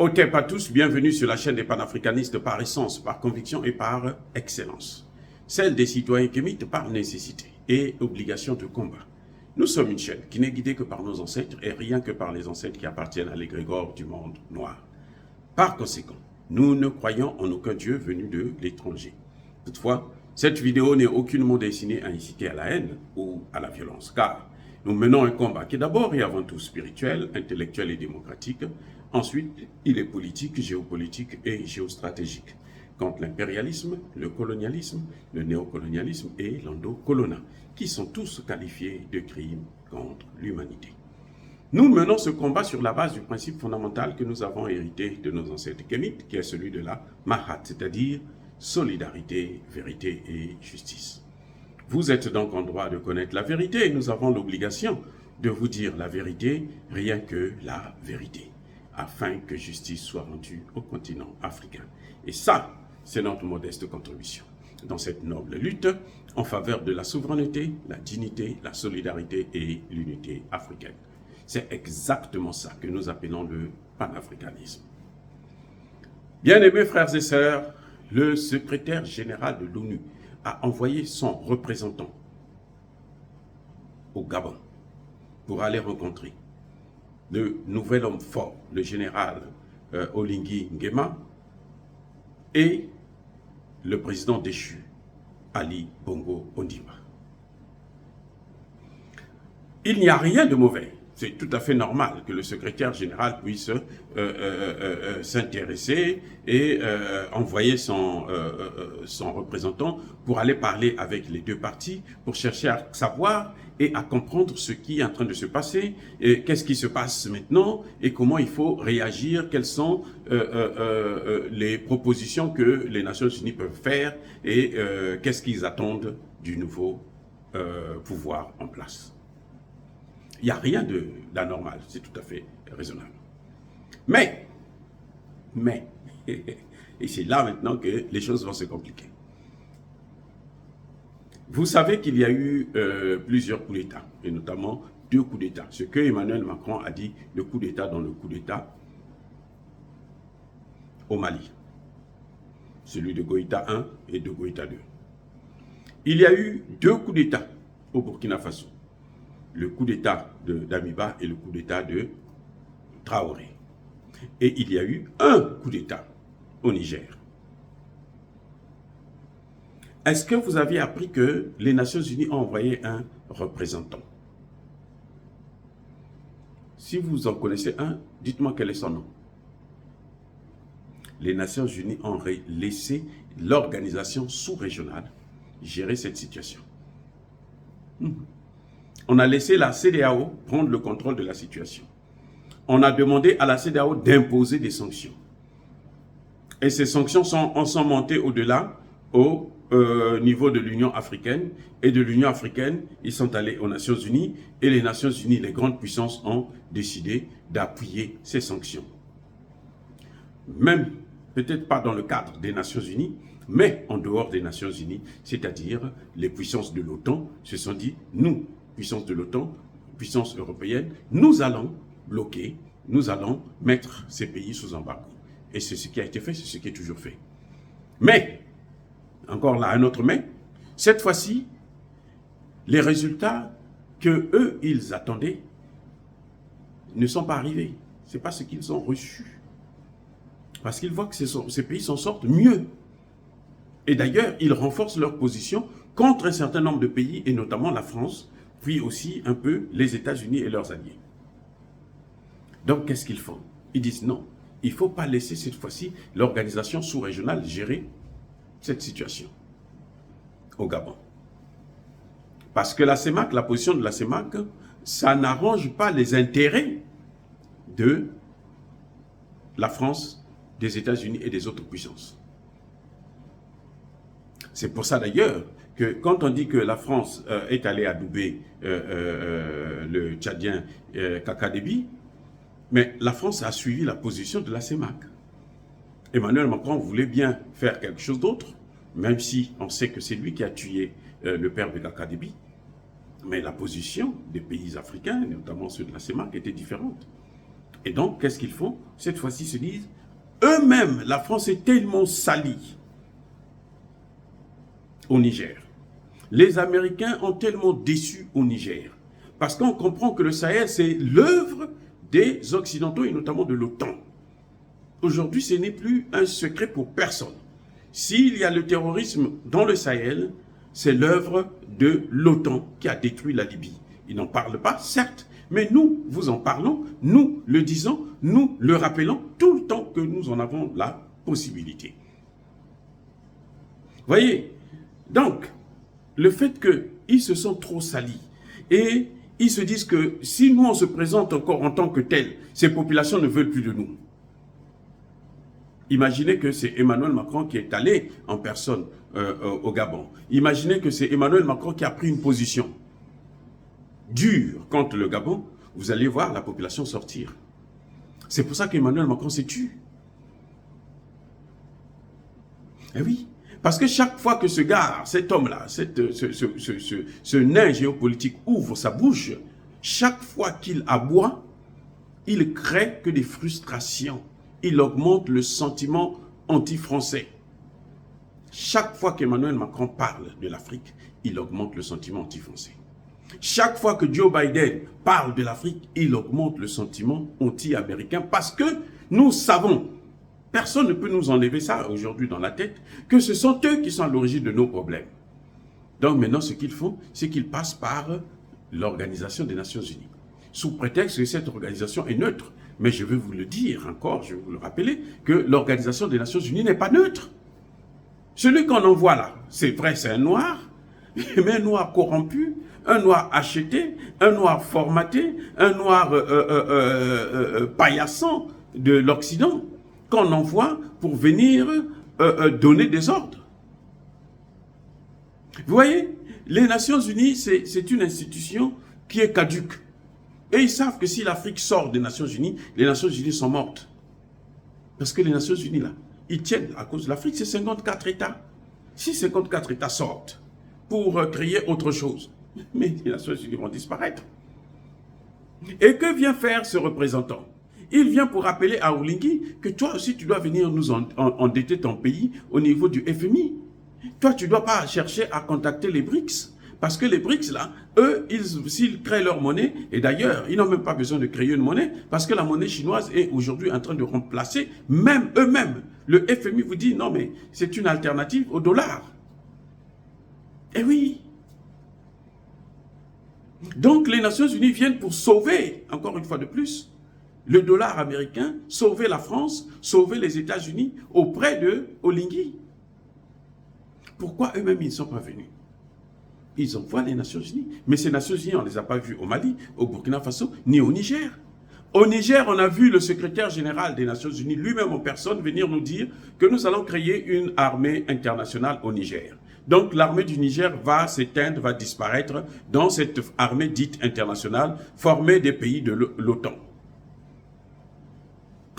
Otep à tous, bienvenue sur la chaîne des panafricanistes par essence, par conviction et par excellence. Celle des citoyens kémites par nécessité et obligation de combat. Nous sommes une chaîne qui n'est guidée que par nos ancêtres et rien que par les ancêtres qui appartiennent à l'égrégore du monde noir. Par conséquent, nous ne croyons en aucun Dieu venu de l'étranger. Toutefois, cette vidéo n'est aucunement destinée à inciter à la haine ou à la violence, car nous menons un combat qui est d'abord et avant tout spirituel, intellectuel et démocratique. Ensuite, il est politique, géopolitique et géostratégique, contre l'impérialisme, le colonialisme, le néocolonialisme et l'endocolonat, qui sont tous qualifiés de crimes contre l'humanité. Nous menons ce combat sur la base du principe fondamental que nous avons hérité de nos ancêtres kémites, qui est celui de la Mahat, c'est-à-dire solidarité, vérité et justice. Vous êtes donc en droit de connaître la vérité et nous avons l'obligation de vous dire la vérité, rien que la vérité, afin que justice soit rendue au continent africain. Et ça, c'est notre modeste contribution dans cette noble lutte en faveur de la souveraineté, la dignité, la solidarité et l'unité africaine. C'est exactement ça que nous appelons le panafricanisme. Bien-aimés frères et sœurs, le secrétaire général de l'ONU a envoyé son représentant au Gabon pour aller rencontrer le nouvel homme fort, le général Oligui Nguema, et le président déchu, Ali Bongo Ondimba. Il n'y a rien de mauvais. C'est tout à fait normal que le secrétaire général puisse s'intéresser et envoyer son représentant pour aller parler avec les deux parties, pour chercher à savoir et à comprendre ce qui est en train de se passer, et qu'est-ce qui se passe maintenant et comment il faut réagir, quelles sont les propositions que les Nations Unies peuvent faire et qu'est-ce qu'ils attendent du nouveau pouvoir en place. Il n'y a rien d'anormal, c'est tout à fait raisonnable. Mais, et c'est là maintenant que les choses vont se compliquer. Vous savez qu'il y a eu plusieurs coups d'État, et notamment 2 coups d'État. Ce que Emmanuel Macron a dit, le coup d'État dans le coup d'État au Mali. Celui de Goïta 1 et de Goïta 2. Il y a eu 2 coups d'État au Burkina Faso. Le coup d'État d'Amiba et le coup d'État de Traoré. Et il y a eu un coup d'État au Niger. Est-ce que vous aviez appris que les Nations Unies ont envoyé un représentant? Si vous en connaissez un, dites-moi quel est son nom. Les Nations Unies ont laissé l'organisation sous-régionale gérer cette situation. On a laissé la CEDEAO prendre le contrôle de la situation. On a demandé à la CEDEAO d'imposer des sanctions. Et ces sanctions sont montées au-delà, au niveau de l'Union africaine. Et de l'Union africaine, ils sont allés aux Nations Unies. Et les Nations Unies, les grandes puissances, ont décidé d'appuyer ces sanctions. Même, peut-être pas dans le cadre des Nations Unies, mais en dehors des Nations Unies, c'est-à-dire les puissances de l'OTAN se sont dit, nous, puissance de l'OTAN, puissance européenne, nous allons bloquer, nous allons mettre ces pays sous embargo. Et c'est ce qui a été fait, c'est ce qui est toujours fait. Mais, encore là, un autre mais, cette fois-ci, les résultats que eux, ils attendaient ne sont pas arrivés. Ce n'est pas ce qu'ils ont reçu. Parce qu'ils voient que ces pays s'en sortent mieux. Et d'ailleurs, ils renforcent leur position contre un certain nombre de pays, et notamment la France, puis aussi un peu les États-Unis et leurs alliés. Donc, qu'est-ce qu'ils font? Ils disent non, il ne faut pas laisser cette fois-ci l'organisation sous-régionale gérer cette situation au Gabon. Parce que la CEMAC, la position de la CEMAC, ça n'arrange pas les intérêts de la France, des États-Unis et des autres puissances. C'est pour ça d'ailleurs que quand on dit que la France est allée adouber le Tchadien Kaka Déby, mais la France a suivi la position de la CEMAC. Emmanuel Macron voulait bien faire quelque chose d'autre, même si on sait que c'est lui qui a tué le père de Kaka Déby. Mais la position des pays africains, notamment ceux de la CEMAC, était différente. Et donc, qu'est-ce qu'ils font? Cette fois-ci, ils se disent, eux-mêmes, la France est tellement salie au Niger. Les Américains ont tellement déçu au Niger. Parce qu'on comprend que le Sahel, c'est l'œuvre des Occidentaux et notamment de l'OTAN. Aujourd'hui, ce n'est plus un secret pour personne. S'il y a le terrorisme dans le Sahel, c'est l'œuvre de l'OTAN qui a détruit la Libye. Ils n'en parlent pas, certes, mais nous vous en parlons, nous le disons, nous le rappelons tout le temps que nous en avons la possibilité. Voyez, donc, le fait qu'ils se sentent trop salis et ils se disent que si nous on se présente encore en tant que tel, ces populations ne veulent plus de nous. Imaginez que c'est Emmanuel Macron qui est allé en personne au Gabon. Imaginez que c'est Emmanuel Macron qui a pris une position dure contre le Gabon. Vous allez voir la population sortir. C'est pour ça qu'Emmanuel Macron s'est tué. Eh oui, parce que chaque fois que ce gars, cet homme-là, ce nain géopolitique ouvre sa bouche, chaque fois qu'il aboie, il crée que des frustrations. Il augmente le sentiment anti-français. Chaque fois qu'Emmanuel Macron parle de l'Afrique, il augmente le sentiment anti-français. Chaque fois que Joe Biden parle de l'Afrique, il augmente le sentiment anti-américain parce que nous savons, personne ne peut nous enlever ça aujourd'hui dans la tête, que ce sont eux qui sont à l'origine de nos problèmes. Donc maintenant, ce qu'ils font, c'est qu'ils passent par l'Organisation des Nations Unies. Sous prétexte que cette organisation est neutre. Mais je vais vous le dire encore, je vais vous le rappeler, que l'Organisation des Nations Unies n'est pas neutre. Celui qu'on envoie là, c'est vrai, c'est un noir, mais un noir corrompu, un noir acheté, un noir formaté, un noir paillassant de l'Occident, qu'on envoie pour venir donner des ordres. Vous voyez, les Nations Unies, c'est une institution qui est caduque. Et ils savent que si l'Afrique sort des Nations Unies, les Nations Unies sont mortes. Parce que les Nations Unies, là, ils tiennent à cause de l'Afrique, c'est 54 États. Si 54 États sortent pour créer autre chose, mais les Nations Unies vont disparaître. Et que vient faire ce représentant? Il vient pour rappeler à Olingi que toi aussi, tu dois venir nous endetter ton pays au niveau du FMI. Toi, tu ne dois pas chercher à contacter les BRICS. Parce que les BRICS, là, eux, s'ils créent leur monnaie, et d'ailleurs, ils n'ont même pas besoin de créer une monnaie, parce que la monnaie chinoise est aujourd'hui en train de remplacer, même eux-mêmes. Le FMI vous dit, non, mais c'est une alternative au dollar. Eh oui. Donc, les Nations Unies viennent pour sauver, encore une fois de plus, le dollar américain, sauver la France, sauver les États-Unis auprès de Olingi. Pourquoi eux-mêmes, ils ne sont pas venus? Ils envoient les Nations Unies. Mais ces Nations Unies, on ne les a pas vues au Mali, au Burkina Faso, ni au Niger. Au Niger, on a vu le secrétaire général des Nations Unies, lui-même en personne, venir nous dire que nous allons créer une armée internationale au Niger. Donc l'armée du Niger va s'éteindre, va disparaître dans cette armée dite internationale, formée des pays de l'OTAN.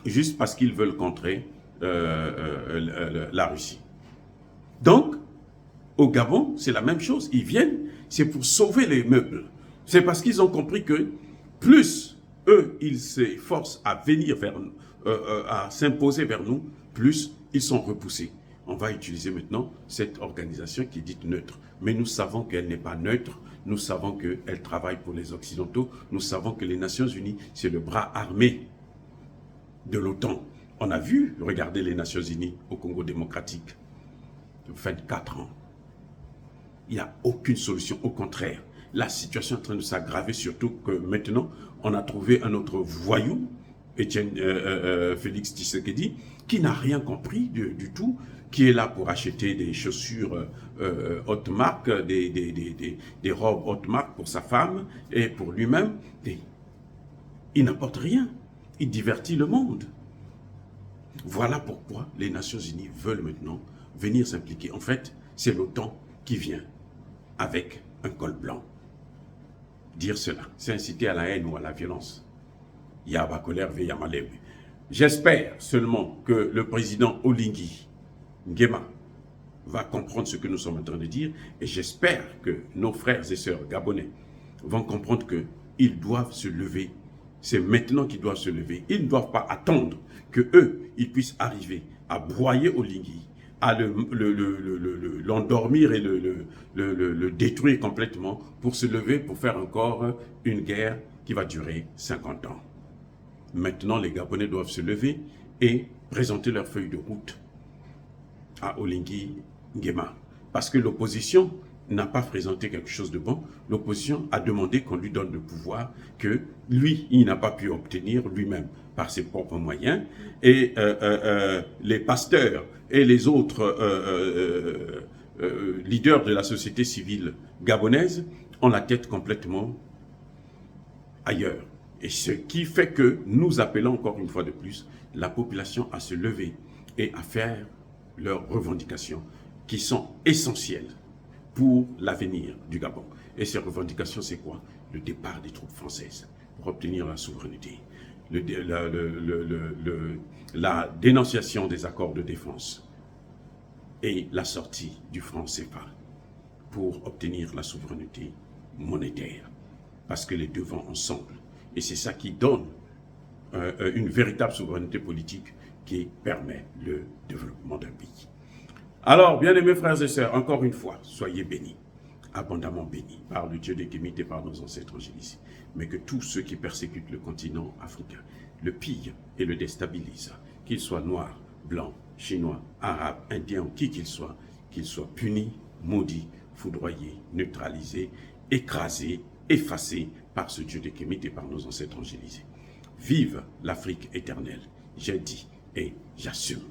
Juste parce qu'ils veulent contrer la Russie. Donc, au Gabon, c'est la même chose. Ils viennent, c'est pour sauver les meubles. C'est parce qu'ils ont compris que plus eux, ils s'efforcent à venir vers nous, à s'imposer vers nous, plus ils sont repoussés. On va utiliser maintenant cette organisation qui est dite neutre. Mais nous savons qu'elle n'est pas neutre. Nous savons qu'elle travaille pour les Occidentaux. Nous savons que les Nations Unies, c'est le bras armé de l'OTAN. On a vu, regardez les Nations Unies au Congo démocratique, 24 ans. Il n'y a aucune solution, au contraire. La situation est en train de s'aggraver, surtout que maintenant, on a trouvé un autre voyou, Félix Tshisekedi, qui n'a rien compris du tout, qui est là pour acheter des chaussures haute marque, des robes haute marque pour sa femme et pour lui-même. Il n'apporte rien. Il divertit le monde. Voilà pourquoi les Nations Unies veulent maintenant venir s'impliquer. En fait, c'est l'OTAN qui vient avec un col blanc. Dire cela, c'est inciter à la haine ou à la violence. J'espère seulement que le président Olingi Nguema va comprendre ce que nous sommes en train de dire et j'espère que nos frères et sœurs gabonais vont comprendre qu'ils doivent se lever C'est maintenant qu'ils doivent se lever. Ils ne doivent pas attendre que eux, ils puissent arriver à broyer Oligui, à l'endormir et le détruire complètement pour se lever, pour faire encore une guerre qui va durer 50 ans. Maintenant, les Gabonais doivent se lever et présenter leur feuille de route à Oligui Nguema. Parce que l'opposition n'a pas présenté quelque chose de bon. L'opposition a demandé qu'on lui donne le pouvoir que lui, il n'a pas pu obtenir lui-même par ses propres moyens. Et les pasteurs et les autres leaders de la société civile gabonaise ont la tête complètement ailleurs. Et ce qui fait que nous appelons encore une fois de plus la population à se lever et à faire leurs revendications qui sont essentielles pour l'avenir du Gabon. Et ces revendications, c'est quoi? Le départ des troupes françaises pour obtenir la souveraineté, la dénonciation des accords de défense et la sortie du franc CFA pour obtenir la souveraineté monétaire. Parce que les deux vont ensemble. Et c'est ça qui donne une véritable souveraineté politique qui permet le développement d'un pays. Alors, bien-aimés frères et sœurs, encore une fois, soyez bénis, abondamment bénis par le Dieu des Kémites et par nos ancêtres angéliques. Mais que tous ceux qui persécutent le continent africain le pillent et le déstabilisent, qu'ils soient noirs, blancs, chinois, arabes, indiens ou qui qu'ils soient punis, maudits, foudroyés, neutralisés, écrasés, effacés par ce Dieu des Kémites et par nos ancêtres angélisés. Vive l'Afrique éternelle, j'ai dit et j'assume.